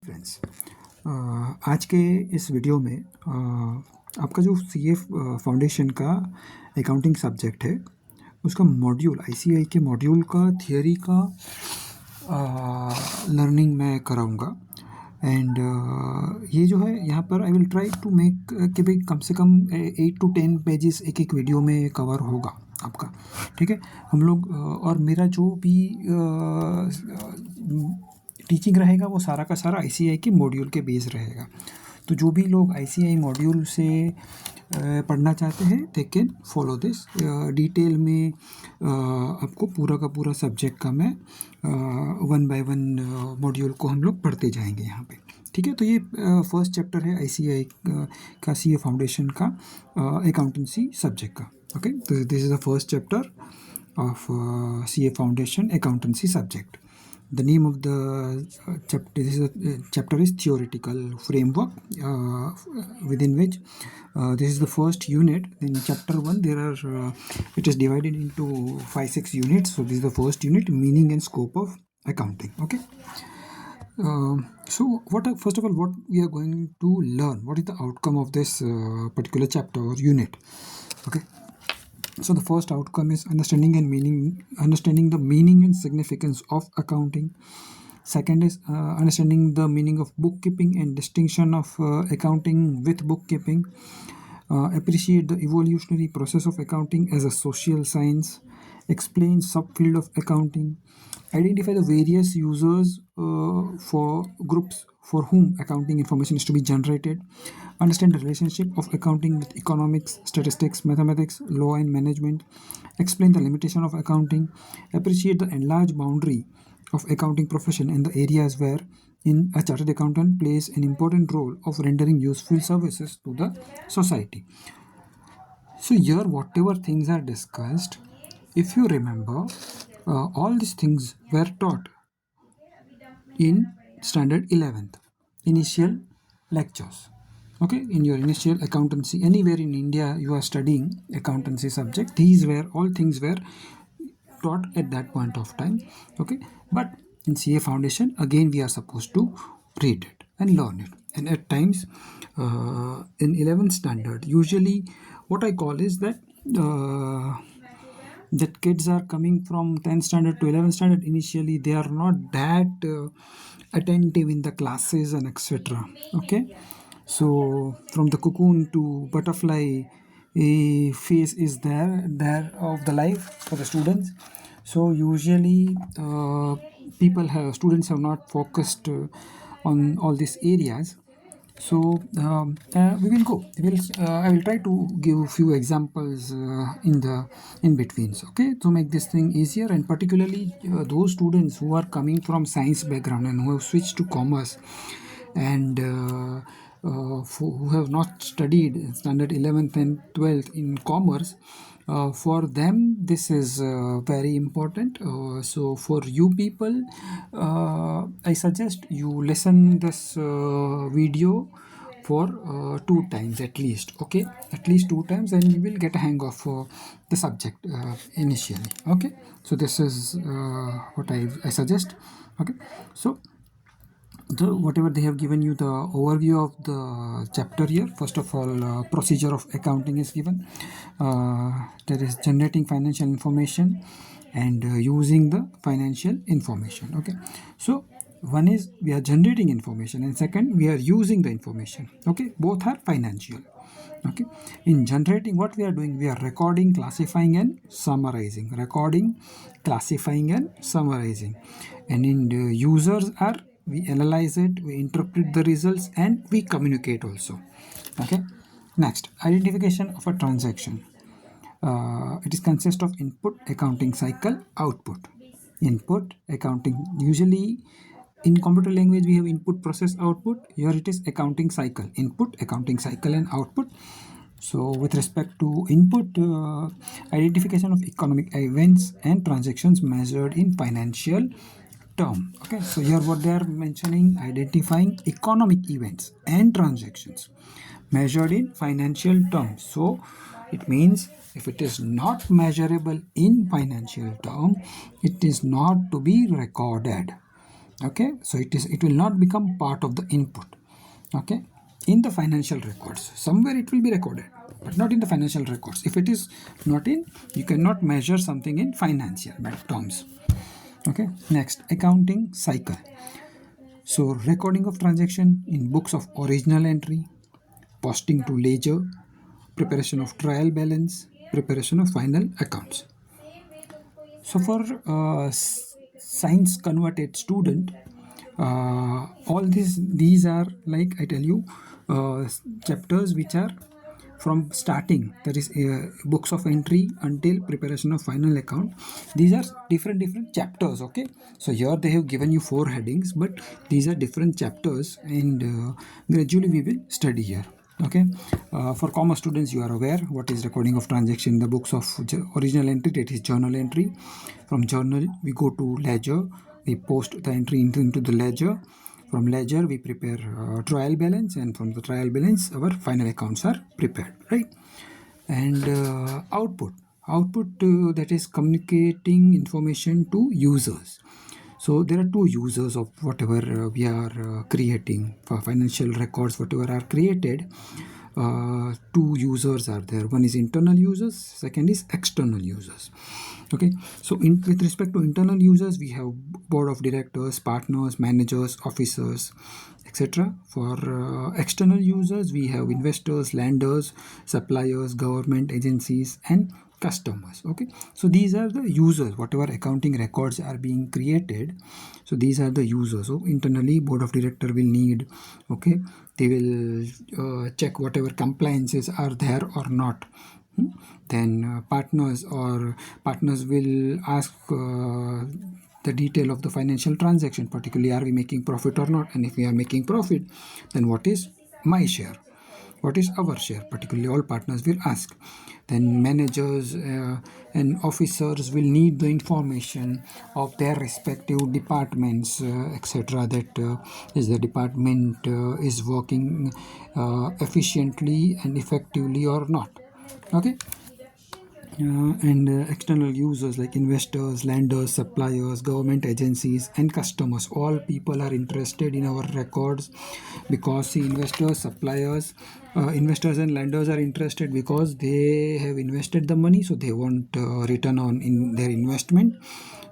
Friends, आज के इस वीडियो में आपका जो CA फाउंडेशन का अकाउंटिंग सब्जेक्ट है उसका मॉड्यूल ICAI के मॉड्यूल का थियोरी का लर्निंग मैं कराऊंगा। एंड ये जो है यहाँ पर I will try to make कि भाई कम से कम 8 to 10 पेजेस एक वीडियो में कवर होगा आपका, ठीक है। हम लोग और मेरा जो भी टीचिंग रहेगा वो सारा का सारा ICAI के मॉड्यूल के बेस रहेगा। तो जो भी लोग ICAI मॉड्यूल से पढ़ना चाहते हैं they can follow this. Detail में आपको पूरा का पूरा सब्जेक्ट का मैं 1 by 1 मॉड्यूल को हम लोग पढ़ते जाएंगे यहाँ पे, ठीक है। तो ये फर्स्ट चैप्टर है ICAI का CA फाउंडेशन का अकाउंटेंसी सब्जेक्ट का। ओके, तो this is the first chapter of CA Foundation Accountancy Subject. The name of the chapter is Theoretical Framework, within which this is the first unit. In chapter 1 there are it is divided into 5-6 units. So this is the first unit, meaning and scope of accounting. Okay. So first of all what we are going to learn, what is the outcome of this particular chapter or unit. Okay. So the first outcome is understanding the meaning and significance of accounting. Second is understanding the meaning of bookkeeping and distinction of accounting with bookkeeping. Appreciate the evolutionary process of accounting as a social science. Explain subfield of accounting. Identify the various users for groups for whom accounting information is to be generated. Understand the relationship of accounting with economics, statistics, mathematics, law and management. Explain the limitation of accounting. Appreciate the enlarged boundary of accounting profession and the areas where in a chartered accountant plays an important role of rendering useful services to the society. So here whatever things are discussed, if you remember, all these things were taught in standard 11th initial lectures. Okay, in your initial accountancy, anywhere in India you are studying accountancy subject, these were all things were taught at that point of time. Okay, but in CA Foundation again we are supposed to read it and learn it. And at times in 11th standard, usually what I call is that that kids are coming from 10th standard to 11th standard. Initially they are not that attentive in the classes and etc. Okay, so from the cocoon to butterfly phase is there of the life for the students. So usually students have not focused on all these areas. So we will go. I will try to give few examples in betweens. Okay, to make this thing easier, and particularly those students who are coming from science background and who have switched to commerce and who have not studied standard 11th and 12th in commerce. For them this is very important. So for you people, I suggest you listen this video for 2 times at least. Okay, at least 2 times, and you will get a hang of the subject initially. Okay, so this is what I suggest. Okay, so whatever they have given you the overview of the chapter here. First of all, procedure of accounting is given. There is generating financial information and using the financial information. Okay, so one is we are generating information, and second we are using the information. Okay, both are financial. Okay, in generating, what we are doing, we are recording, classifying and summarizing. And in the users are, we analyze it, we interpret the results, and we communicate also. Okay, next, identification of a transaction. It is consist of input, accounting cycle, output. Input, accounting, usually in computer language we have input, process, output. Here it is accounting cycle, input, accounting cycle and output. So with respect to input, identification of economic events and transactions measured in financial term. Okay, so here what they are mentioning, identifying economic events and transactions measured in financial terms. So it means if it is not measurable in financial term, it is not to be recorded. Okay, so it will not become part of the input. Okay, in the financial records somewhere it will be recorded, but not in the financial records. If it is not in, you cannot measure something in financial terms. Okay, next, accounting cycle. So recording of transaction in books of original entry, posting to ledger, preparation of trial balance, preparation of final accounts. So for science converted student, all these are, like I tell you, chapters which are from starting, that is books of entry until preparation of final account. These are different chapters. Okay, so here they have given you 4 headings, but these are different chapters, and gradually we will study here. Okay, for commerce students, you are aware what is recording of transaction in the books of original entry, that is journal entry. From journal we go to ledger, we post the entry into the ledger. From ledger we prepare trial balance, and from the trial balance our final accounts are prepared, right? And output that is communicating information to users. So there are 2 users of whatever we are creating for financial records. Whatever are created, 2 users are there. One is internal users, second is external users. Okay, so with respect to internal users, we have board of directors, partners, managers, officers, etc. For external users, we have investors, lenders, suppliers, government agencies, and customers. Okay, so these are the users. Whatever accounting records are being created, so these are the users. So internally, board of director will need, okay, they will check whatever compliances are there or not. Then partners will ask the detail of the financial transaction, particularly are we making profit or not, and if we are making profit, then what is my share, what is our share, particularly all partners will ask. Then managers and officers will need the information of their respective departments, etc., that is the department is working efficiently and effectively or not. Okay, and external users like investors, lenders, suppliers, government agencies, and customers. All people are interested in our records because see, investors and lenders are interested because they have invested the money, so they want return on in their investment.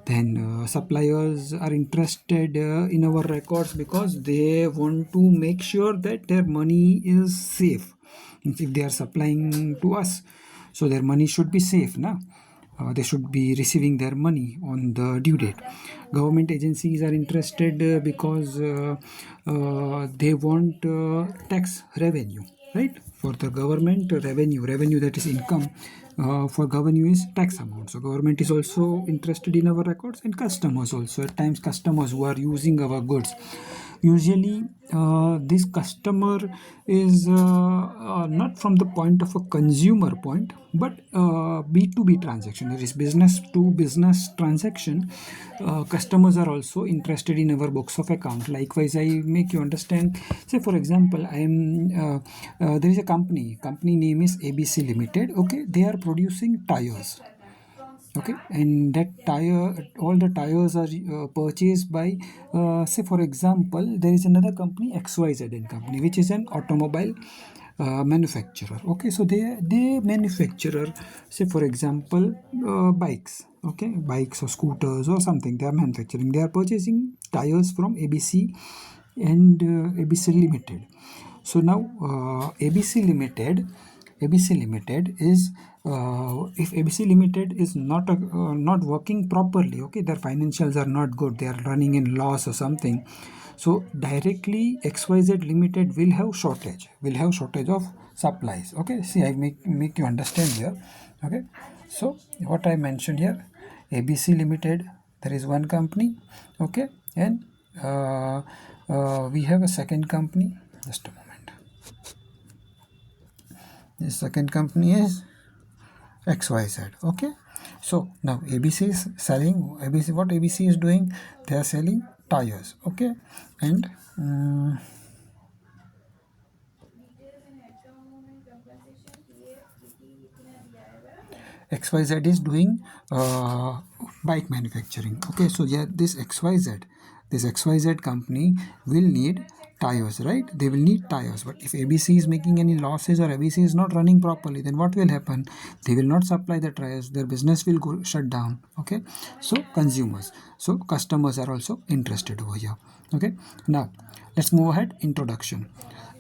Then suppliers are interested in our records because they want to make sure that their money is safe. If they are supplying to us, so their money should be safe now. They should be receiving their money on the due date. Government agencies are interested because they want tax revenue, right? For the government, revenue that is income for government is tax amount. So government is also interested in our records, and customers also. At times, customers who are using our goods, usually this customer is not from the point of a consumer point, but B2B transaction, that is business to business transaction. Customers are also interested in our books of account. Likewise, I make you understand, say for example, there is a company name is ABC Limited. Okay, they are producing tires. Okay, and that all the tires are purchased by say for example, there is another company, XYZ and company, which is an automobile manufacturer. Okay, so they manufacturer, say for example, bikes. Okay, bikes or scooters or something, they are manufacturing, they are purchasing tires from ABC and ABC Limited. So now ABC Limited is if ABC Limited is not working properly, okay, their financials are not good, they are running in loss or something, so directly XYZ Limited will have shortage of supplies. Okay, see, I make you understand here. Okay, so what I mentioned here, ABC Limited, there is one company. Okay, and we have a second company. Just a moment. The second company is XYZ. Okay, so now ABC is selling, what ABC is doing, they are selling tires. Okay, and XYZ is doing bike manufacturing. Okay, so yeah, this XYZ this XYZ company will need tires, right? They will need tires. But if ABC is making any losses or ABC is not running properly, then what will happen? They will not supply the tires. Their business will go shut down. Okay. So consumers, so customers are also interested over here. Okay. Now let's move ahead. Introduction.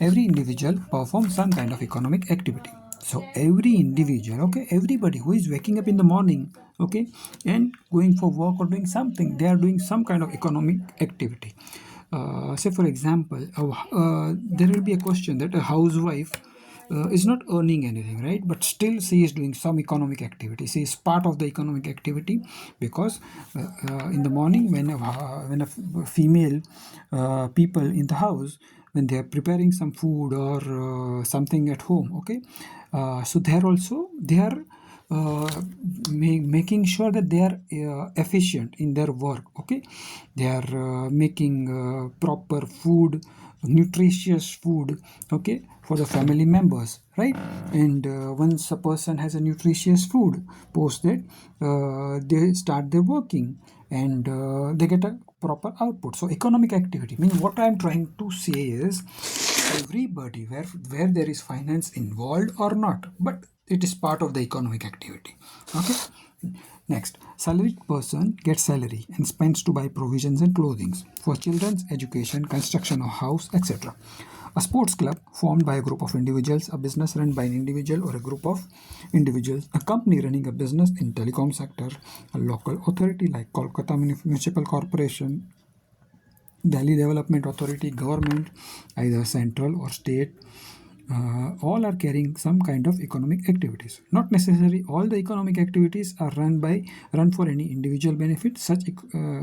Every individual performs some kind of economic activity. So every individual, okay, everybody who is waking up in the morning, okay, and going for work or doing something, they are doing some kind of economic activity. Say for example, there will be a question that a housewife is not earning anything, right? But still she is doing some economic activity. She is part of the economic activity because in the morning when a female people in the house, when they are preparing some food or something at home, okay, so they are making sure that they are efficient in their work. Okay, they are making proper food, nutritious food, okay, for the family members, right? And once a person has a nutritious food, post that they start their working and they get a proper output. So economic activity means, what I'm trying to say is, everybody, where there is finance involved or not, but it is part of the economic activity. Okay. Next, salaried person gets salary and spends to buy provisions and clothing for children's education, construction of house, etc. A sports club formed by a group of individuals, a business run by an individual or a group of individuals, a company running a business in telecom sector, a local authority like Kolkata Municipal Corporation, Delhi Development Authority, government, either central or state, all are carrying some kind of economic activities. Not necessarily all the economic activities are run for any individual benefit. Such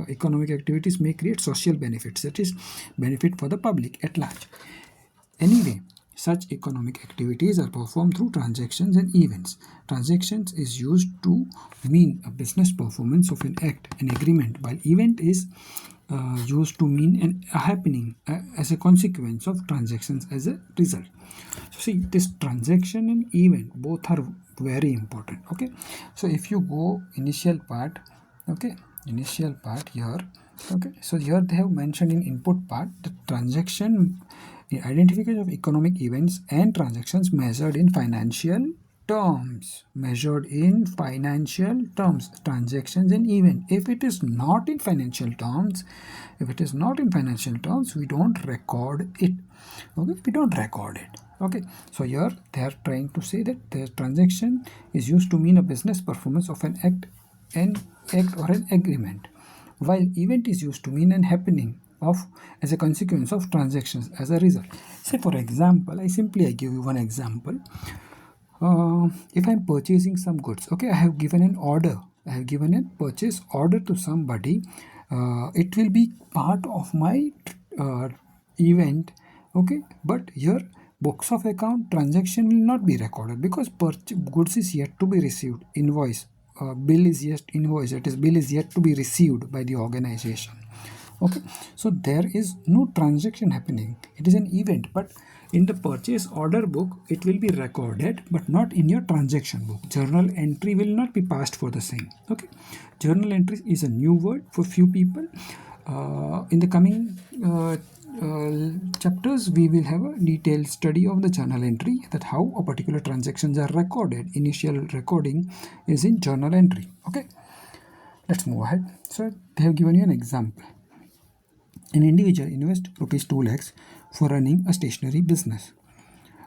economic activities may create social benefits, that is, benefit for the public at large. Anyway, such economic activities are performed through transactions and events. Transactions is used to mean a business performance of an act, an agreement, while event is used to mean a happening as a consequence of transactions as a result. So see, this transaction and event both are very important. Okay, so if you go initial part, okay, initial part here, okay, so here they have mentioned in input part the transaction, the identification of economic events and transactions measured in financial terms, transactions and event. If it is not in financial terms, we don't record it. Okay, we don't record it. Okay, so here they are trying to say that the transaction is used to mean a business performance of an act or an agreement, while event is used to mean an happening of as a consequence of transactions as a result. Say for example, I give you one example. If I'm purchasing some goods, okay, I have given a purchase order to somebody. It will be part of my event, okay, but here books of account transaction will not be recorded because goods is yet to be received. Bill is yet to be received by the organization. Okay, so there is no transaction happening. It is an event, but in the purchase order book it will be recorded, but not in your transaction book. Journal entry will not be passed for the same. Okay, journal entry is a new word for few people. In the coming chapters we will have a detailed study of the journal entry, that how a particular transactions are recorded. Initial recording is in journal entry. Okay, let's move ahead. So they have given you an example. An individual invests rupees 2 lakhs for running a stationery business.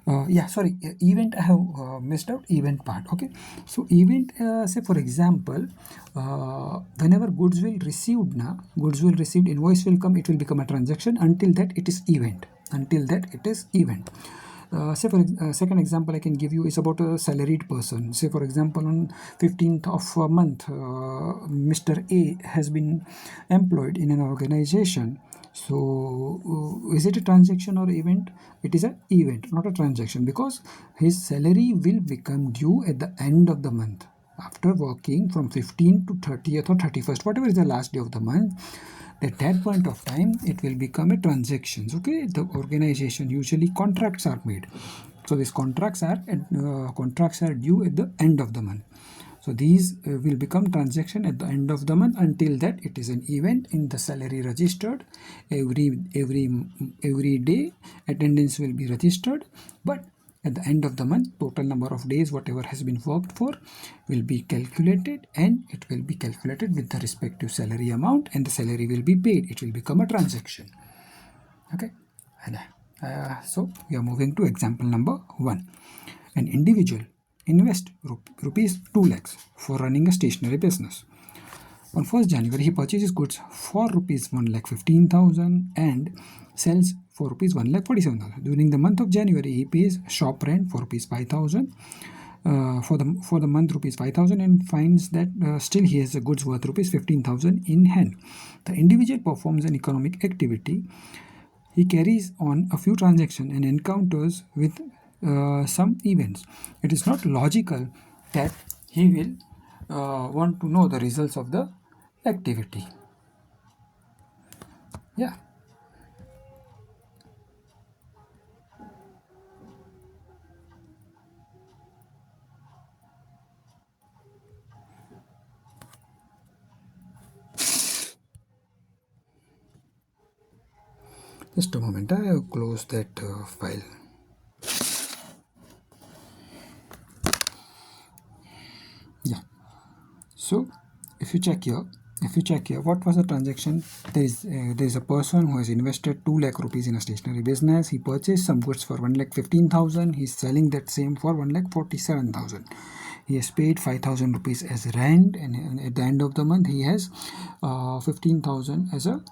Event I have missed out event part. Okay, so event, say for example, whenever goods will received, invoice will come, it will become a transaction. Until that it is event. Say for second example I can give you is about a salaried person. Say for example, on 15th of a month, Mr. A has been employed in an organization. So is it a transaction or event? It is an event, not a transaction, because his salary will become due at the end of the month. After working from 15th to 30th or 31st, whatever is the last day of the month, at that point of time it will become a transaction. Okay, the organization usually contracts are made, so these contracts are due at the end of the month. So these will become transaction at the end of the month. Until that, it is an event in the salary registered. Every day attendance will be registered, but at the end of the month, total number of days whatever has been worked for will be calculated, and it will be calculated with the respective salary amount, and the salary will be paid. It will become a transaction. Okay, so we are moving to example number 1. An individual invests rupees 2 lakhs for running a stationery business. On 1st January, he purchases goods for rupees 1,15,000 and sells for rupees 1,47,000. During the month of January, he pays shop rent for rupees 5,000. For the month rupees 5,000, and finds that still he has the goods worth rupees 15,000 in hand. The individual performs an economic activity. He carries on a few transactions and encounters with some events. It is not logical that he will want to know the results of the activity. Yeah. Just a moment, I have closed that file. Yeah. So if you check here, what was the transaction? There is a person who has invested 2 lakh rupees in a stationery business. He purchased some goods for 1,15,000. He's selling that same for 1,47,000. He has paid 5,000 rupees as rent, and at the end of the month he has 15,000 as a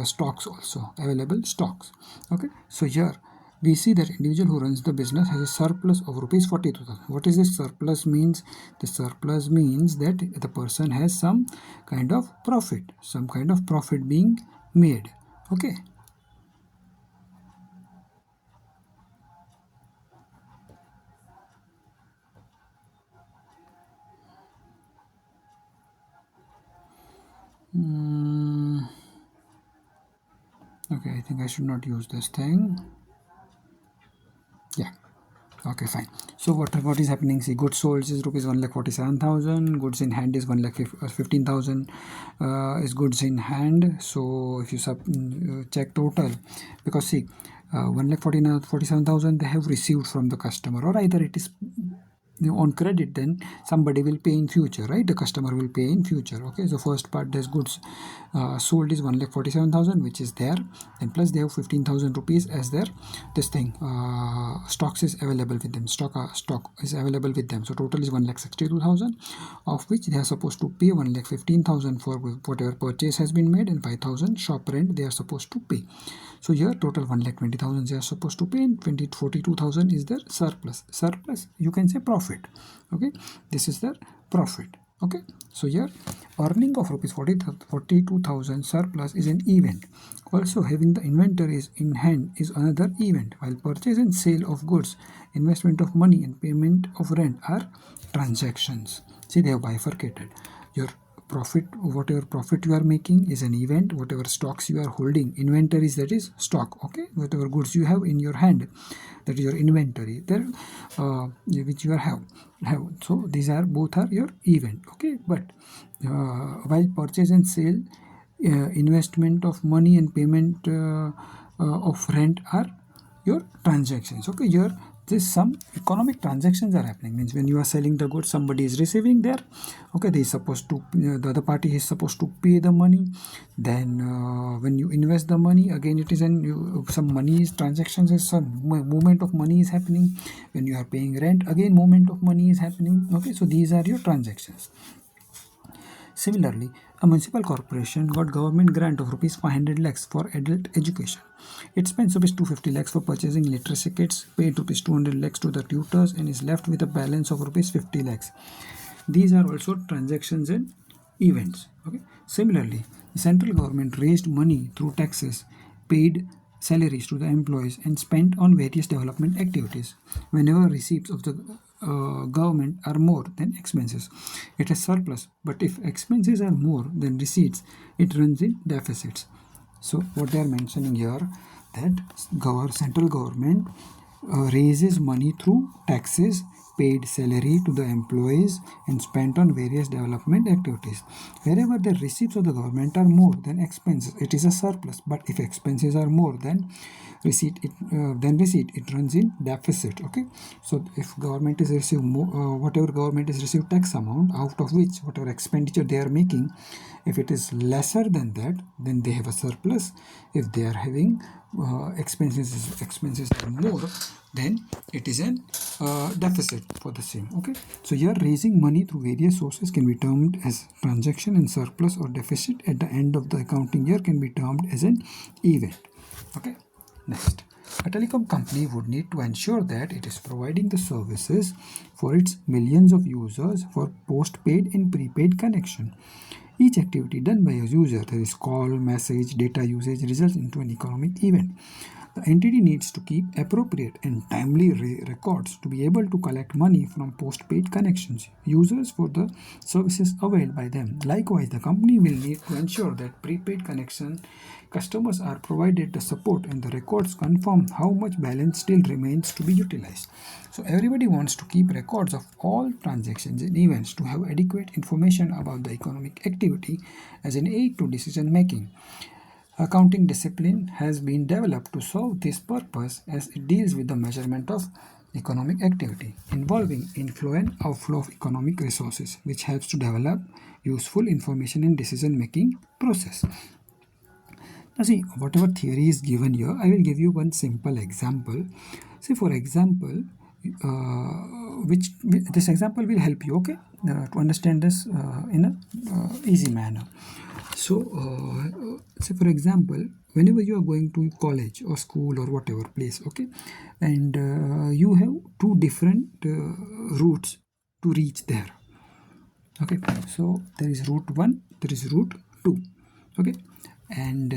stocks, also available stocks. Okay, so here we see that individual who runs the business has a surplus of rupees 42,000. What is this surplus means? The surplus means that the person has some kind of profit, being made. Okay. Okay, I think I should not use this thing. Yeah. Okay, fine. So what is happening? See, goods sold is rupees 1,47,000. Goods in hand is 1,15,000. Is goods in hand. So if you check total, because see, 1,47,000 they have received from the customer, or either it is on credit, then somebody will pay in future, right? The customer will pay in future. Okay, so first part, there's goods sold is 1,47,000, which is there, and plus they have 15,000 rupees as their stocks is available with them. Stock is available with them. So total is 1,62,000, of which they are supposed to pay 1,15,000 for whatever purchase has been made, and 5,000 shop rent they are supposed to pay. So here total 1,20,000 they are supposed to pay, and 42,000 is their surplus. You can say profit. Okay, this is their profit. Okay, so here earning of rupees 42,000 surplus is an event. Also, having the inventories in hand is another event, while purchase and sale of goods, investment of money, and payment of rent are transactions. See, they have bifurcated. Your profit, whatever profit you are making is an event. Whatever stocks you are holding, inventories, that is stock. Okay, whatever goods you have in your hand, that is your inventory there, which you have. So these are both are your event. Okay, but while purchase and sale, investment of money and payment of rent are your transactions. Okay, here this some economic transactions are happening. Means when you are selling the goods, somebody is receiving there. Okay, they is supposed to, the other party is supposed to pay the money. Then when you invest the money, again it is some money is transactions, is some movement of money is happening. When you are paying rent, again movement of money is happening. Okay, so these are your transactions. Similarly, a municipal corporation got government grant of rupees 500 lakhs for adult education. It spends rupees 250 lakhs for purchasing literacy kits, paid rupees 200 lakhs to the tutors, and is left with a balance of rupees 50 lakhs. These are also transactions and events. Okay. Similarly, the central government raised money through taxes, paid salaries to the employees, and spent on various development activities. Whenever receipts of the government are more than expenses, it has surplus. But if expenses are more than receipts, it runs in deficits. So what they are mentioning here, that central government raises money through taxes, paid salary to the employees and spent on various development activities. Wherever the receipts of the government are more than expenses, it is a surplus. But if expenses are more than receipt, it runs in deficit. Okay, so if government is receive more, whatever government is received tax amount, out of which whatever expenditure they are making, if it is lesser than that, then they have a surplus. If they are having expenses are more, then it is an deficit for the same. Okay, so here raising money through various sources can be termed as transaction, and surplus or deficit at the end of the accounting year can be termed as an event. Okay, next, a telecom company would need to ensure that it is providing the services for its millions of users for postpaid and prepaid connection. Each activity done by a user, that is call, message, data usage, results into an economic event. The entity needs to keep appropriate and timely records to be able to collect money from postpaid connections, users for the services availed by them. Likewise, the company will need to ensure that prepaid connection customers are provided the support and the records confirm how much balance still remains to be utilized. So everybody wants to keep records of all transactions and events to have adequate information about the economic activity as an aid to decision making. Accounting discipline has been developed to solve this purpose as it deals with the measurement of economic activity involving inflow and outflow of economic resources, which helps to develop useful information in decision-making process. Now see, whatever theory is given here, I will give you one simple example. Say for example, which this example will help you, okay, to understand this in a easy manner. So, say for example, whenever you are going to college or school or whatever place, okay, and you have two different routes to reach there. Okay, so there is route 1, there is route 2. Okay, and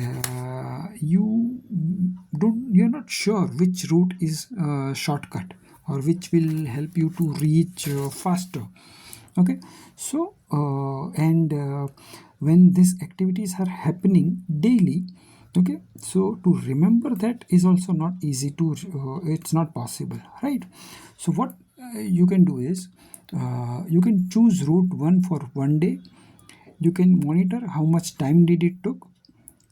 you're not sure which route is shortcut or which will help you to reach faster. Okay, so when these activities are happening daily, okay, so to remember that is also not easy to it's not possible, right? So what you can do is you can choose route 1 for one day. You can monitor how much time did it took.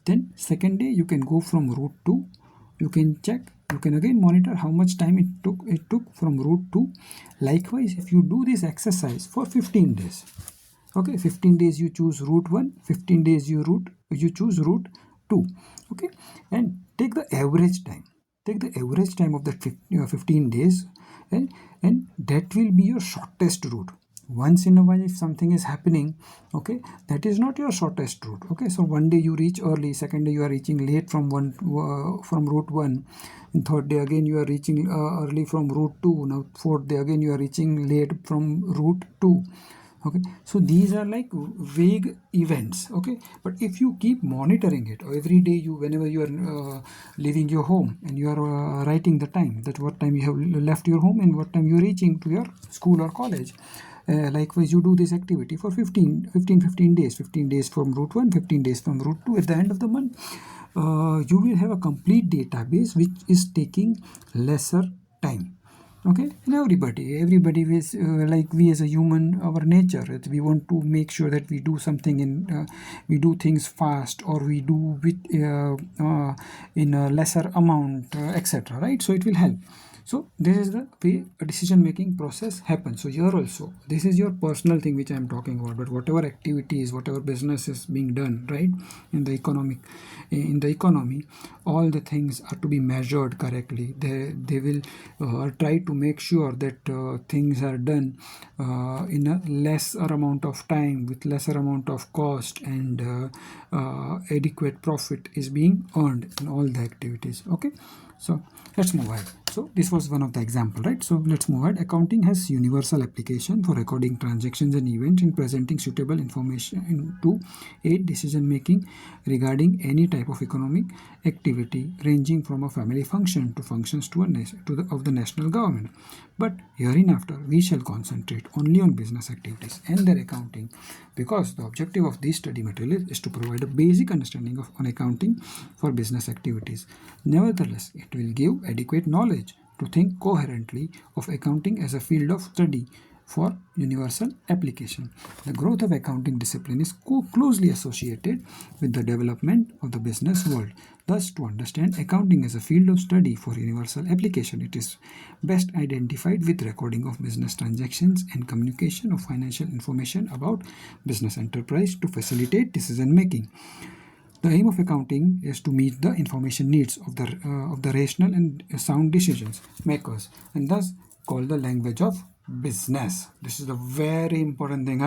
Then second day you can go from route 2. You can check, you can again monitor how much time it took from route 2. Likewise, if you do this exercise for 15 days, okay, 15 days you choose route 1, 15 days you choose route 2, okay, and take the average time. Take the average time of that 15 days, and that will be your shortest route. Once in a while, if something is happening, okay, that is not your shortest route. Okay, so one day you reach early, second day you are reaching late from route 1, and third day again you are reaching early from route 2. Now fourth day again you are reaching late from route 2. Okay, so these are like vague events. Okay, but if you keep monitoring it every day, whenever you are leaving your home and you are writing the time, that what time you have left your home and what time you are reaching to your school or college. Likewise, you do this activity for 15 days, 15 days from route 1, 15 days from route 2. At the end of the month, you will have a complete database which is taking lesser time. Okay, and everybody is like we as a human, our nature, we want to make sure that we do something in we do things fast, or we do with in a lesser amount, etc., right? So it will help. So this is the way a decision making process happens. So here also, this is your personal thing which I am talking about, but whatever activities, whatever business is being done, right, in the economy, all the things are to be measured correctly. They will try to make sure that things are done in a lesser amount of time with lesser amount of cost, and adequate profit is being earned in all the activities. Okay, so let's move ahead. So this was one of the example, right? So let's move ahead. Accounting has universal application for recording transactions and events and presenting suitable information to aid decision making regarding any type of economic activity, ranging from a family function to functions of the national government. But hereinafter, we shall concentrate only on business activities and their accounting, because the objective of this study material is to provide a basic understanding on accounting for business activities. Nevertheless, it will give adequate knowledge to think coherently of accounting as a field of study for universal application. The growth of accounting discipline is closely associated with the development of the business world. Thus, to understand accounting as a field of study for universal application, it is best identified with recording of business transactions and communication of financial information about business enterprise to facilitate decision making. The aim of accounting is to meet the information needs of the rational and sound decisions makers, and thus called the language of business. This is a very important thing.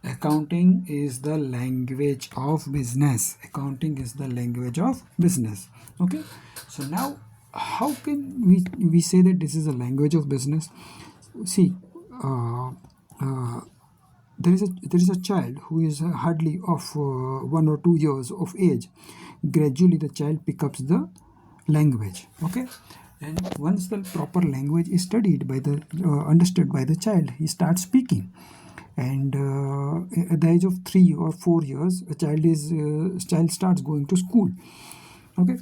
Accounting is the language of business. Accounting is the language of business. Okay. So now, how can we say that this is a language of business? See, there is a child who is hardly of 1 or 2 years of age. Gradually the child picks up the language. Okay, and once the proper language is studied by the understood by the child, he starts speaking. And at the age of 3 or 4 years, a child starts going to school. Okay,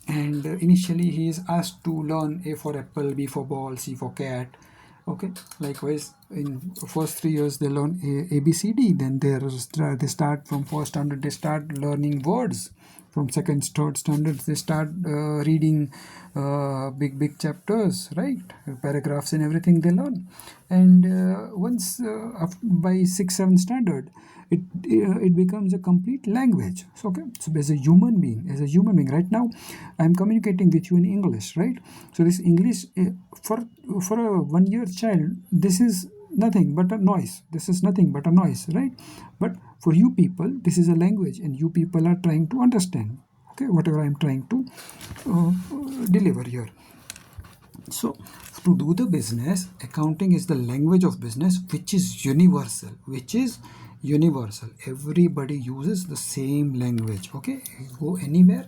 and initially he is asked to learn A for apple, B for ball, C for cat. Okay, likewise in first 3 years they learn ABCD. Then they start from first standard, they start learning words. From second, third standards they start reading big chapters, right? Paragraphs and everything they learn. And once by 6th, 7th standard, it becomes a complete language. So, okay, so as a human being, right now I'm communicating with you in English, right? So this English for a 1 year child, this is nothing but a noise. Right? But for you people, this is a language, and you people are trying to understand, okay, whatever I'm trying to deliver here. So to do the business, accounting is the language of business, which is universal. Everybody uses the same language. Okay, you go anywhere,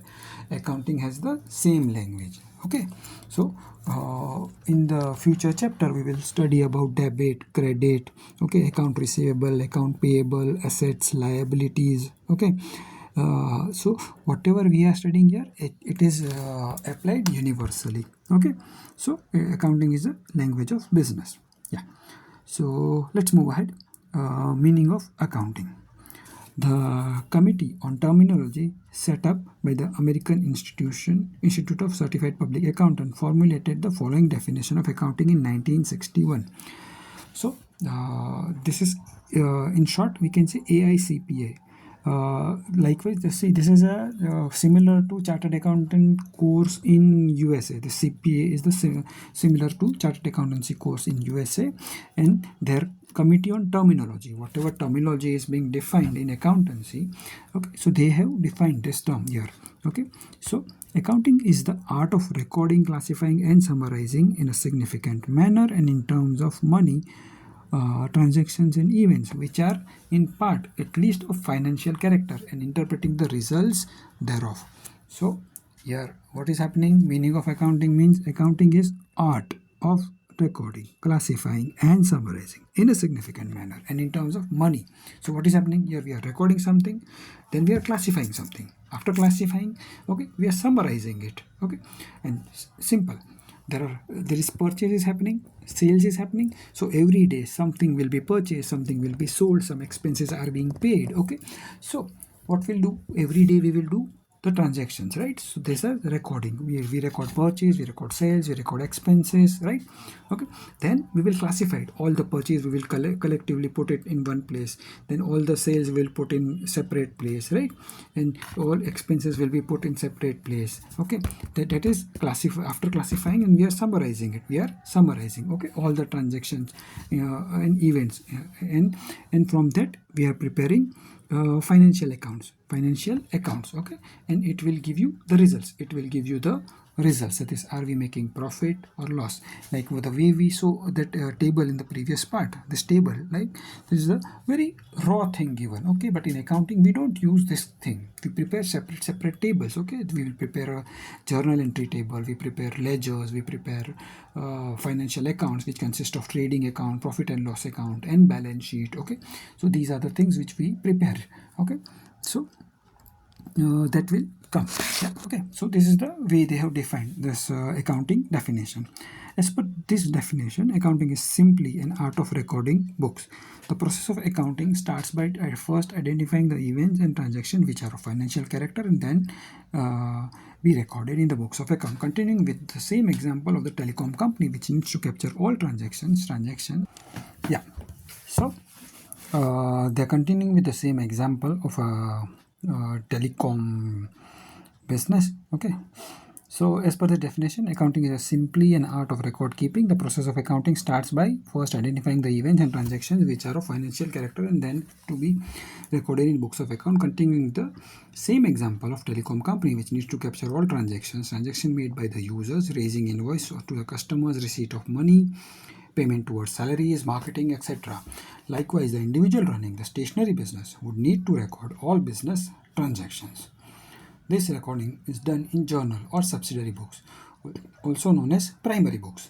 accounting has the same language. Okay, so in the future chapter we will study about debit, credit, okay, account receivable, account payable, assets, liabilities. Okay, so whatever we are studying here, it is applied universally. Okay, so accounting is a language of business. Yeah, so let's move ahead. Meaning of accounting. The Committee on Terminology, set up by the American Institute of Certified Public Accountant, formulated the following definition of accounting in 1961. So this is in short we can say AICPA. Likewise, this is a similar to Chartered Accountant course in USA. The CPA is the similar to Chartered Accountancy course in USA, and their Committee on Terminology, whatever terminology is being defined in accountancy, okay, so they have defined this term here. Okay, so accounting is the art of recording, classifying, and summarizing in a significant manner and in terms of money transactions and events which are in part at least of financial character, and interpreting the results thereof. So here what is happening? Meaning of accounting means accounting is art of recording, classifying, and summarizing in a significant manner and in terms of money. So what is happening here? We are recording something, then we are classifying something. After classifying, okay, we are summarizing it. Okay, and simple. There is purchase is happening, sales is happening. So every day something will be purchased, something will be sold, some expenses are being paid. Okay, so what we'll do every day, we will do the transactions, right? So this is recording. We record purchase, we record sales, we record expenses, right? Okay, then we will classify it. All the purchase we will collectively put it in one place, then all the sales will put in separate place, right? And all expenses will be put in separate place. Okay, that is classify. After classifying, and we are summarizing it. Okay, all the transactions and events, and from that we are preparing financial accounts. Okay, and it will give you the results. That is, are we making profit or loss? Like the way we saw that table in the previous part, this table, like this is a very raw thing given. Okay, but in accounting we don't use this thing. We prepare separate tables. Okay, we will prepare a journal entry table, we prepare ledgers, we prepare financial accounts which consist of trading account, profit and loss account, and balance sheet. Okay, so these are the things which we prepare. Okay, so that will come. Yeah, okay, so this is the way they have defined this accounting definition. As per this definition, accounting is simply an art of recording books. The process of accounting starts by first identifying the events and transactions which are of financial character and then be recorded in the books of account. Continuing with the same example of the telecom company which needs to capture all transactions. Yeah, so they're continuing with the same example of a telecom business. Okay, so as per the definition, accounting is simply an art of record keeping. The process of accounting starts by first identifying the events and transactions which are of financial character and then to be recorded in books of account. Continuing with the same example of telecom company which needs to capture all transactions made by the users, raising invoice to the customers, receipt of money, payment towards salaries, marketing, etc. Likewise, the individual running the stationery business would need to record all business transactions. This recording is done in journal or subsidiary books, also known as primary books.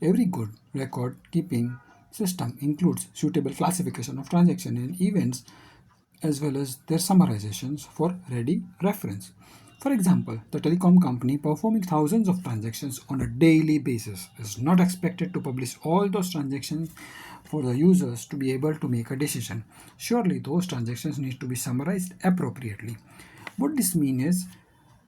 Every good record keeping system includes suitable classification of transactions and events as well as their summarizations for ready reference. For example, the telecom company performing thousands of transactions on a daily basis is not expected to publish all those transactions for the users to be able to make a decision. Surely those transactions need to be summarized appropriately. What this means is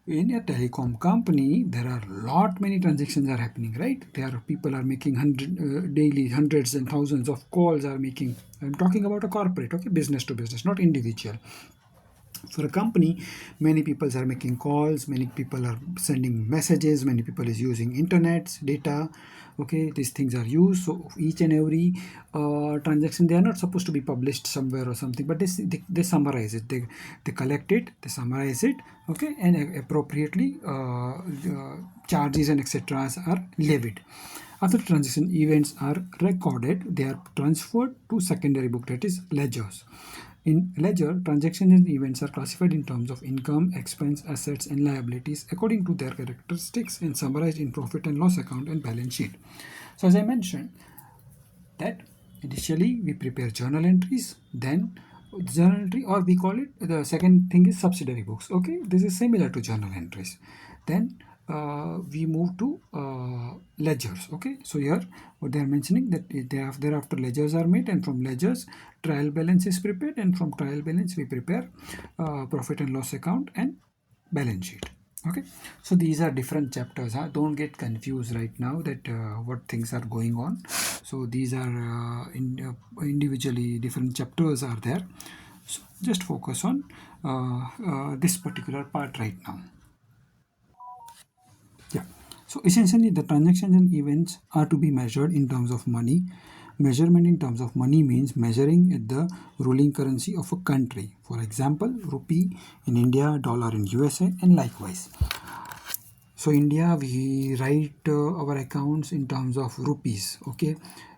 in a telecom company there are lot many transactions are happening, right? There are people are making daily hundreds and thousands of calls are making. I'm talking about a corporate, okay, business to business, not individual. For a company, many people are making calls, many people are sending messages, many people is using internet data. Okay, these things are used, so each and every transaction, they are not supposed to be published somewhere or something, but they summarize it, they collect it, they summarize it, okay, and appropriately charges and etc are levied. After transaction events are recorded, they are transferred to secondary book, that is ledgers. In ledger, transactions and events are classified in terms of income, expense, assets, and liabilities according to their characteristics and summarized in profit and loss account and balance sheet. So as I mentioned, that initially we prepare journal entries, then journal entry, or we call it, the second thing is subsidiary books. Okay, this is similar to journal entries. Then we move to ledgers. Okay, so here what they are mentioning that thereafter ledgers are made, and from ledgers trial balance is prepared, and from trial balance we prepare profit and loss account and balance sheet. Okay, so these are different chapters, huh? Don't get confused right now that what things are going on. So these are individually different chapters are there, so just focus on this particular part right now. Yeah. So essentially, the transactions and events are to be measured in terms of money. Measurement in terms of money means measuring at the ruling currency of a country. For example, rupee in India, dollar in USA, and likewise. So India, we write our accounts in terms of rupees, okay,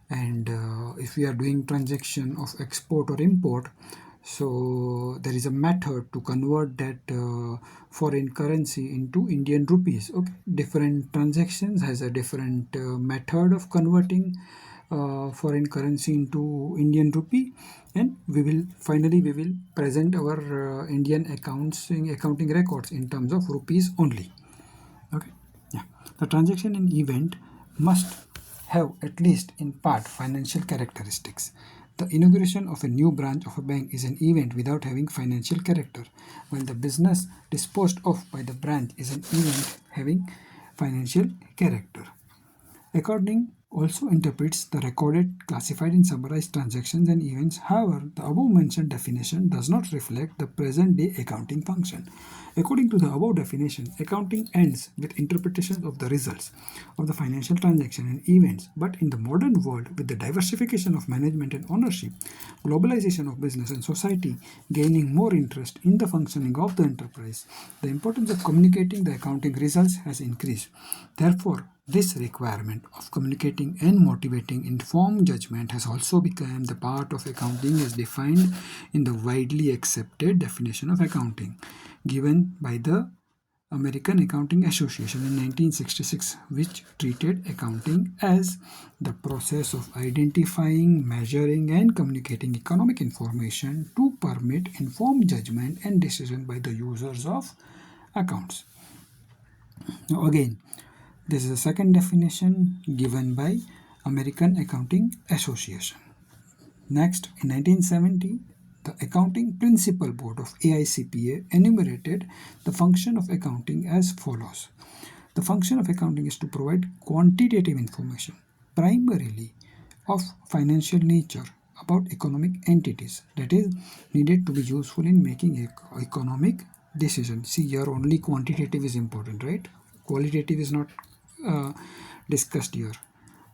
and if we are doing transaction of export or import, so there is a method to convert that foreign currency into Indian rupees. Okay, different transactions has a different method of converting foreign currency into Indian rupee, and we will present our Indian accounting records in terms of rupees only. Okay, yeah. The transaction and event must have at least in part financial characteristics. The inauguration of a new branch of a bank is an event without having financial character, while the business disposed of by the branch is an event having financial character. Accounting also interprets the recorded, classified, and summarized transactions and events. However, the above mentioned definition does not reflect the present day accounting function. According to the above definition, accounting ends with interpretations of the results of the financial transaction and events. But in the modern world, with the diversification of management and ownership, globalization of business and society gaining more interest in the functioning of the enterprise, the importance of communicating the accounting results has increased. Therefore, this requirement of communicating and motivating informed judgment has also become the part of accounting as defined in the widely accepted definition of accounting given by the American Accounting Association in 1966, which treated accounting as the process of identifying, measuring, and communicating economic information to permit informed judgment and decision by the users of accounts. Now, again, this is a second definition given by American Accounting Association. Next, in 1970, the Accounting Principal Board of AICPA enumerated the function of accounting as follows. The function of accounting is to provide quantitative information, primarily of financial nature, about economic entities that is needed to be useful in making economic decisions. See, here only quantitative is important, right? Qualitative is not discussed here.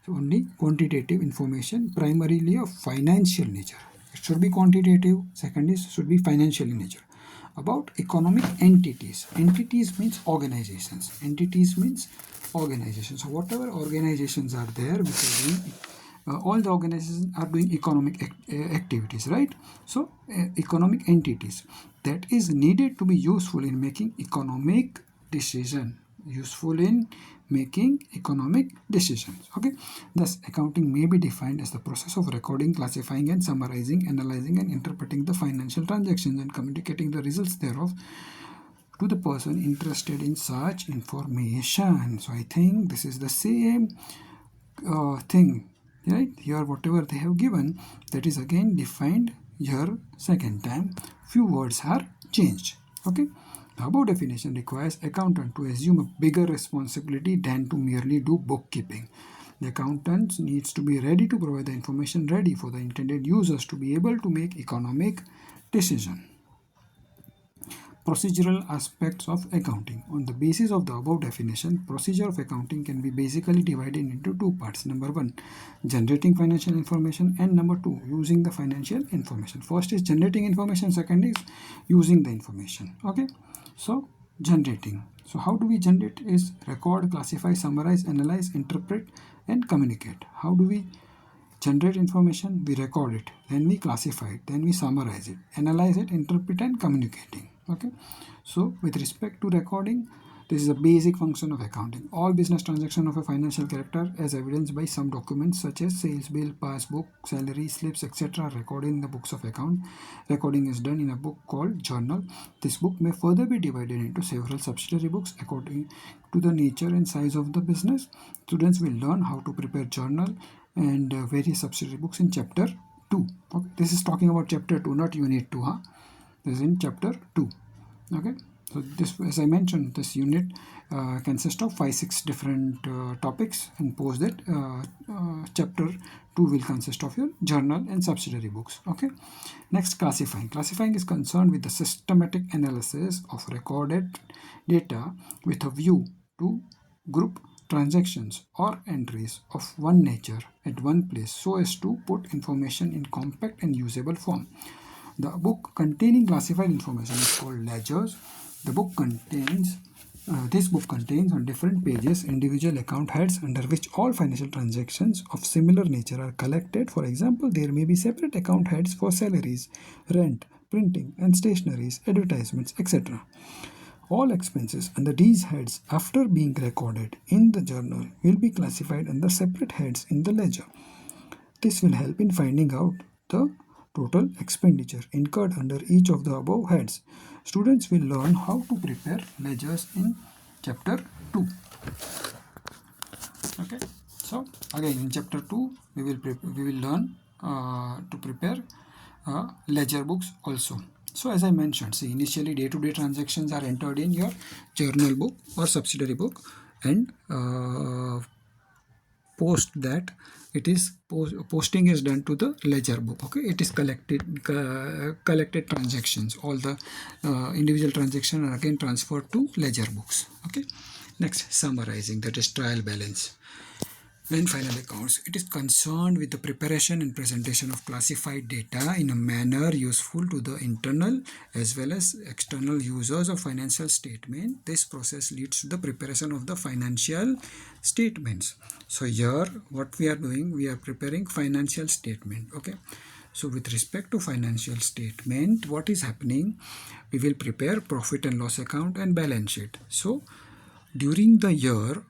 So only quantitative information, primarily of financial nature. It should be quantitative. Second is should be financial in nature. About economic entities. Entities means organizations. Entities means organizations. So whatever organizations are there, which are doing, all the organizations are doing economic activities, right? So economic entities that is needed to be useful in making economic decision. Useful in making economic decisions. Okay, thus accounting may be defined as the process of recording, classifying, and summarizing, analyzing, and interpreting the financial transactions and communicating the results thereof to the person interested in such information. So I think this is the same thing, right? Here whatever they have given, that is again defined here second time. Few words are changed. Okay. The above definition requires accountant to assume a bigger responsibility than to merely do bookkeeping. The accountant needs to be ready to provide the information ready for the intended users to be able to make economic decision. Procedural aspects of accounting. On the basis of the above definition, procedure of accounting can be basically divided into two parts. Number one, generating financial information, and number two, using the financial information. First is generating information, second is using the information. Okay. So generating. So how do we generate is record, classify, summarize, analyze, interpret, and communicate. How do we generate information? We record it, then we classify it, then we summarize it, analyze it, interpret, and communicating. Okay. So with respect to recording, this is a basic function of accounting. All business transactions of a financial character as evidenced by some documents such as sales bill, passbook, salary slips, etc. recorded in the books of account. Recording is done in a book called journal. This book may further be divided into several subsidiary books according to the nature and size of the business. Students will learn how to prepare journal and various subsidiary books in chapter 2. Okay. This is talking about chapter 2, not unit 2. This is in chapter 2. Okay. So this, as I mentioned, this unit consists of 5-6 different topics, and post that chapter 2 will consist of your journal and subsidiary books. Okay. Next, classifying. Classifying is concerned with the systematic analysis of recorded data with a view to group transactions or entries of one nature at one place so as to put information in compact and usable form. The book containing classified information is called ledgers. The book contains this book contains on different pages individual account heads under which all financial transactions of similar nature are collected. For example, there may be separate account heads for salaries, rent, printing and stationeries, advertisements, etc. All expenses under these heads, after being recorded in the journal, will be classified under separate heads in the ledger. This will help in finding out the total expenditure incurred under each of the above heads. Students will learn how to prepare ledgers in chapter 2. Okay. So again in chapter 2 we will learn to prepare ledger books also. So as I mentioned, see, initially day-to-day transactions are entered in your journal book or subsidiary book, and post that it is posting is done to the ledger book. Okay, it is collected transactions. All the individual transactions are again transferred to ledger books. Okay. Next, summarizing, that is trial balance. When final accounts, it is concerned with the preparation and presentation of classified data in a manner useful to the internal as well as external users of financial statement. This process leads to the preparation of the financial statements. So here what we are doing, we are preparing financial statement. Okay. So with respect to financial statement, what is happening? We will prepare profit and loss account and balance sheet. So during the year,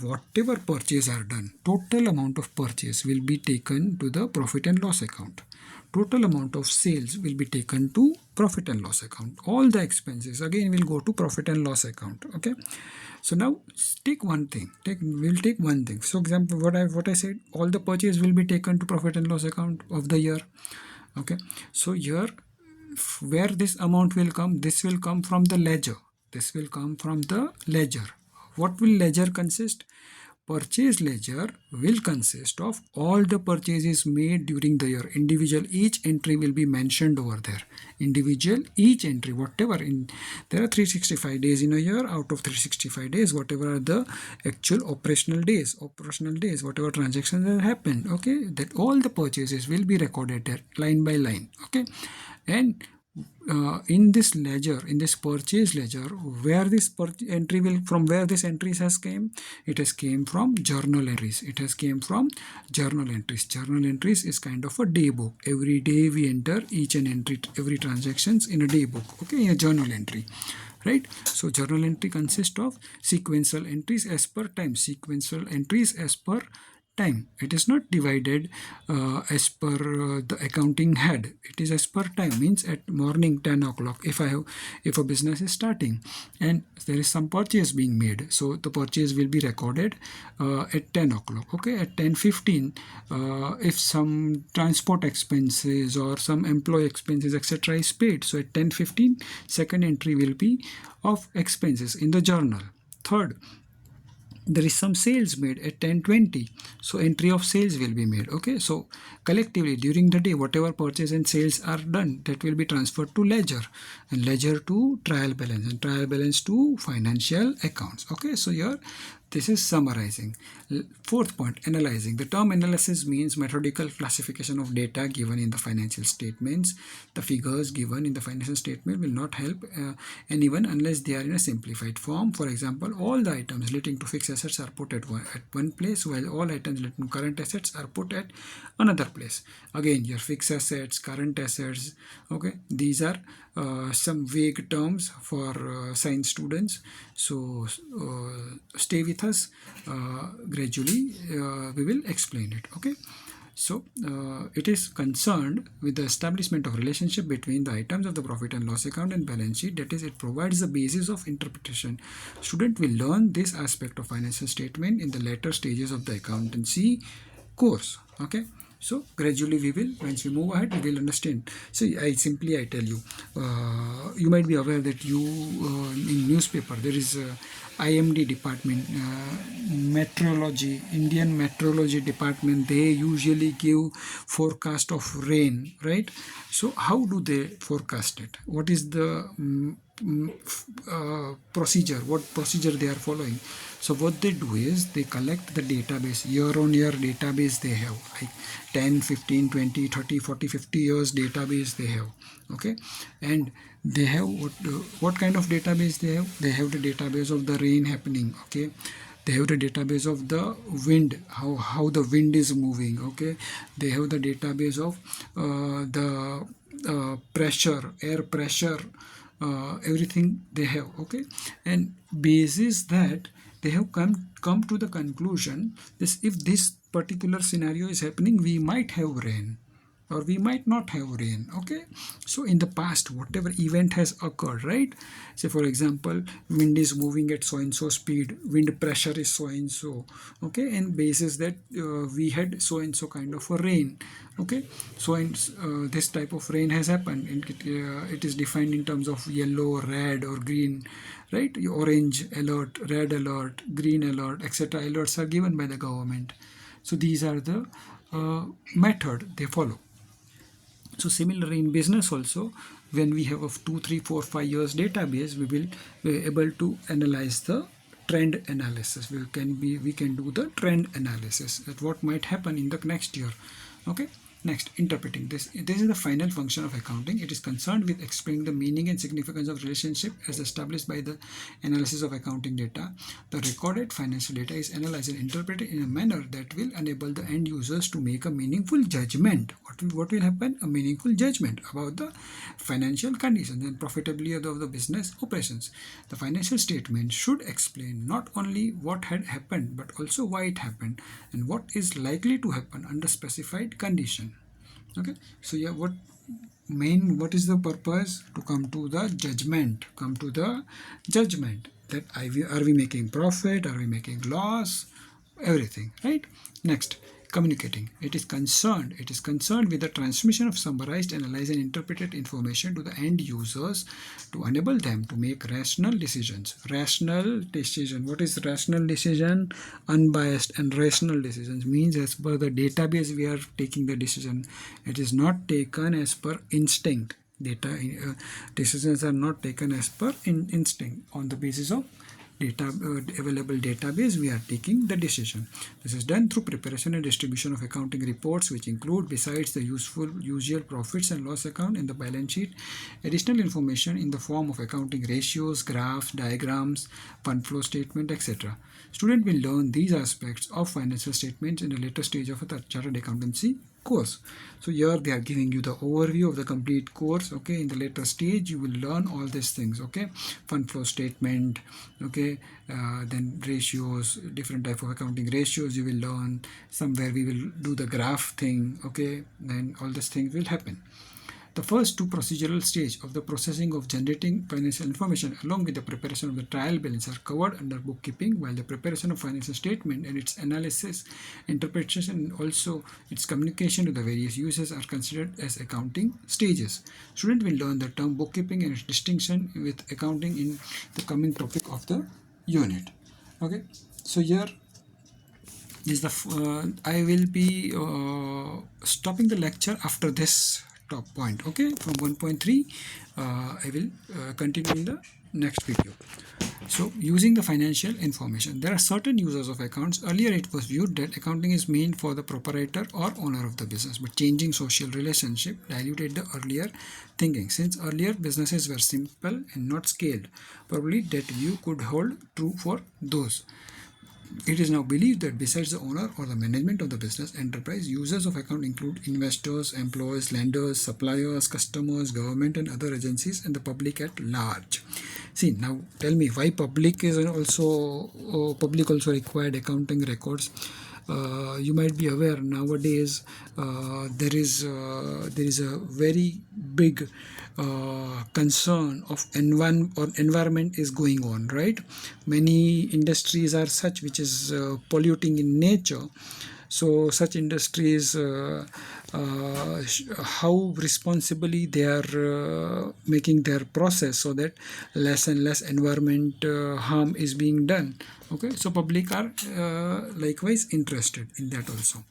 whatever purchase are done, total amount of purchase will be taken to the profit and loss account. Total amount of sales will be taken to profit and loss account. All the expenses again will go to profit and loss account. Okay. So now take one thing. We'll take one thing. So example, what I said, all the purchase will be taken to profit and loss account of the year. Okay. So here, where this amount will come, this will come from the ledger. This will come from the ledger. What will ledger consist? Purchase ledger will consist of all the purchases made during the year. Individual, each entry will be mentioned over there. Individual, each entry, whatever in there are 365 days in a year. Out of 365 days, whatever are the actual operational days, whatever transactions have happened. Okay, that all the purchases will be recorded there line by line. Okay, and in this ledger, in this purchase ledger, where this entry will, from where this entries has came, it has came from journal entries. It has came from journal entries. Journal entries is kind of a day book. Every day we enter each and every transactions in a day book. Okay, in a journal entry, right? So journal entry consists of sequential entries as per time. Sequential entries as per time. It is not divided as per the accounting head. It is as per time, means at morning 10 o'clock if a business is starting and there is some purchase being made, so the purchase will be recorded at 10 o'clock. Okay, at 10:15 if some transport expenses or some employee expenses etc is paid, so at 10:15 second entry will be of expenses in the journal. Third, there is some sales made at 10:20, so entry of sales will be made. Okay, so collectively during the day whatever purchase and sales are done, that will be transferred to ledger, and ledger to trial balance, and trial balance to financial accounts. Okay, so here this is summarizing. Fourth point, analyzing. The term analysis means methodical classification of data given in the financial statements. The figures given in the financial statement will not help anyone unless they are in a simplified form. For example, all the items relating to fixed assets are put at one place, while all items relating to current assets are put at another place. Again, your fixed assets, current assets, okay, these are some vague terms for science students. So stay with us. Gradually we will explain it. Okay, so it is concerned with the establishment of relationship between the items of the profit and loss account and balance sheet. That is, it provides the basis of interpretation. Student will learn this aspect of financial statement in the later stages of the accountancy course. Okay, so gradually we will, once we move ahead, we will understand. So I tell you, you might be aware that you in newspaper there is IMD department, meteorology, Indian meteorology department, they usually give forecast of rain, right? So how do they forecast it? What is the procedure, what procedure they are following? So what they do is they collect the database, year on year database they have, like 10, 15, 20, 30, 40, 50 years database they have. Okay, and they have what kind of database they have? They have the database of the rain happening. Okay, they have the database of the wind, how the wind is moving. Okay, they have the database of the pressure, air pressure, everything they have. Okay, and basis that they have come to the conclusion, this if this particular scenario is happening, we might have rain or we might not have rain. Okay, so in the past whatever event has occurred, right? Say for example, wind is moving at so and so speed, wind pressure is so and so. Okay, and basis that we had so and so kind of a rain. Okay, so this type of rain has happened, and it is defined in terms of yellow, red or green, right? Orange alert, red alert, green alert, etc. alerts are given by the government. So these are the method they follow. So similarly in business also, when we have a 2, 3, 4, 5 years database, we will be able to analyze the trend analysis. We can do the trend analysis at what might happen in the next year. Okay, Next, interpreting. This is the final function of accounting. It is concerned with explaining the meaning and significance of relationship as established by the analysis of accounting data. The recorded financial data is analyzed and interpreted in a manner that will enable the end users to make a meaningful judgment. What will happen? A meaningful judgment about the financial conditions and profitability of the business operations. The financial statement should explain not only what had happened but also why it happened and what is likely to happen under specified condition. Okay, so yeah, what is the purpose? To come to the judgment, that are we making profit, are we making loss, everything, right? Next, communicating. It is concerned with the transmission of summarized, analyzed and interpreted information to the end users to enable them to make rational decisions. What is rational decision? Unbiased and rational decisions means as per the database we are taking the decision. It is not taken as per instinct. Decisions are not taken as per instinct. On the basis of available database, we are taking the decision. This is done through preparation and distribution of accounting reports, which include, besides the usual profits and loss account in the balance sheet, additional information in the form of accounting ratios, graphs, diagrams, fund flow statement, etc. Student will learn these aspects of financial statements in a later stage of a chartered accountancy course. So here they are giving you the overview of the complete course. Okay, in the later stage you will learn all these things. Okay, fund flow statement, okay, then ratios, different type of accounting ratios you will learn. Somewhere we will do the graph thing. Okay, then all these things will happen. The first two procedural stage of the processing of generating financial information along with the preparation of the trial balance are covered under bookkeeping, while the preparation of financial statement and its analysis, interpretation and also its communication to the various users are considered as accounting stages. Student will learn the term bookkeeping and its distinction with accounting in the coming topic of the unit. Okay, so here is the I will be stopping the lecture after this top point. Okay, from 1.3 I will continue in the next video. So, using the financial information, there are certain users of accounts. Earlier it was viewed that accounting is meant for the proprietor or owner of the business, but changing social relationship diluted the earlier thinking. Since earlier businesses were simple and not scaled, probably that view could hold true for those. It is now believed that besides the owner or the management of the business enterprise, users of account include investors, employees, lenders, suppliers, customers, government and other agencies, and the public at large. See, now tell me why public also required accounting records. You might be aware nowadays there is a very big concern of environment is going on, right? Many industries are such which is polluting in nature. So such industries, how responsibly they are making their process so that less and less environment harm is being done. Okay, so public are likewise interested in that also.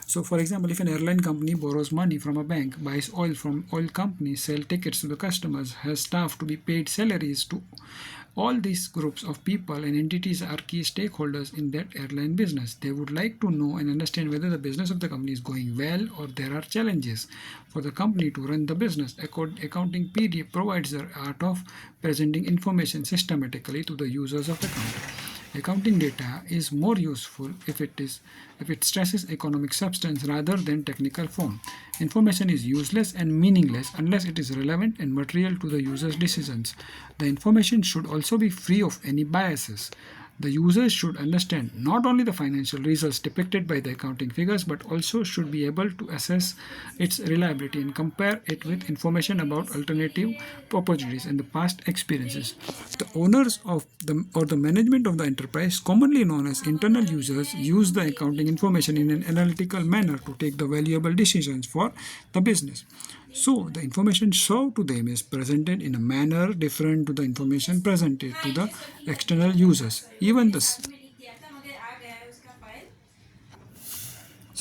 So, for example, if an airline company borrows money from a bank, buys oil from oil companies, sell tickets to the customers, has staff to be paid salaries to, all these groups of people and entities are key stakeholders in that airline business. They would like to know and understand whether the business of the company is going well or there are challenges for the company to run the business. Accounting PD provides the art of presenting information systematically to the users of accounting. Accounting data is more useful if it stresses economic substance rather than technical form. Information is useless and meaningless unless it is relevant and material to the user's decisions. The information should also be free of any biases. The users should understand not only the financial results depicted by the accounting figures but also should be able to assess its reliability and compare it with information about alternative opportunities and the past experiences. The owners of the management of the enterprise, commonly known as internal users, use the accounting information in an analytical manner to take the valuable decisions for the business. So, the information served to them is presented in a manner different to the information presented to the external users.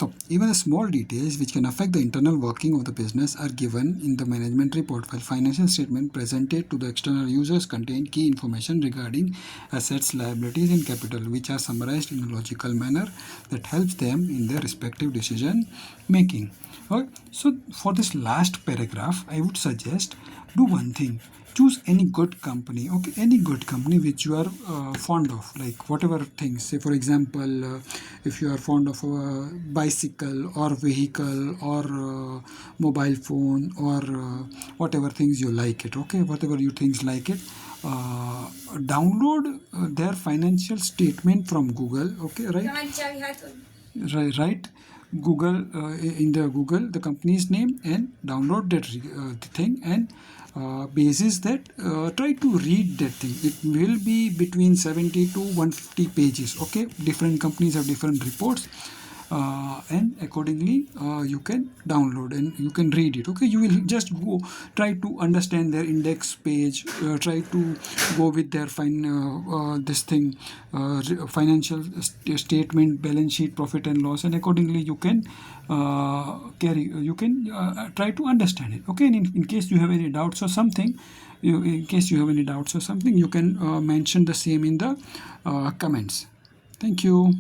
So even the small details which can affect the internal working of the business are given in the management report, while financial statement presented to the external users contain key information regarding assets, liabilities and capital, which are summarized in a logical manner that helps them in their respective decision making. Okay. So for this last paragraph, I would suggest do one thing. Choose any good company, okay, any good company which you are fond of, like whatever things. Say for example, if you are fond of a bicycle or vehicle or mobile phone or whatever things you like it, okay, whatever you things like it, download their financial statement from Google, okay, right, Google, in the Google the company's name, and download that thing, and basis that try to read that thing. It will be between 70 to 150 pages, okay. Different companies have different reports, and accordingly you can download and you can read it, okay. You will just go try to understand their index page, try to go with their this thing, financial statement, balance sheet, profit and loss, and accordingly you can try to understand it, okay. And in case you have any doubts or something, in case you have any doubts or something, you can mention the same in the comments. Thank you.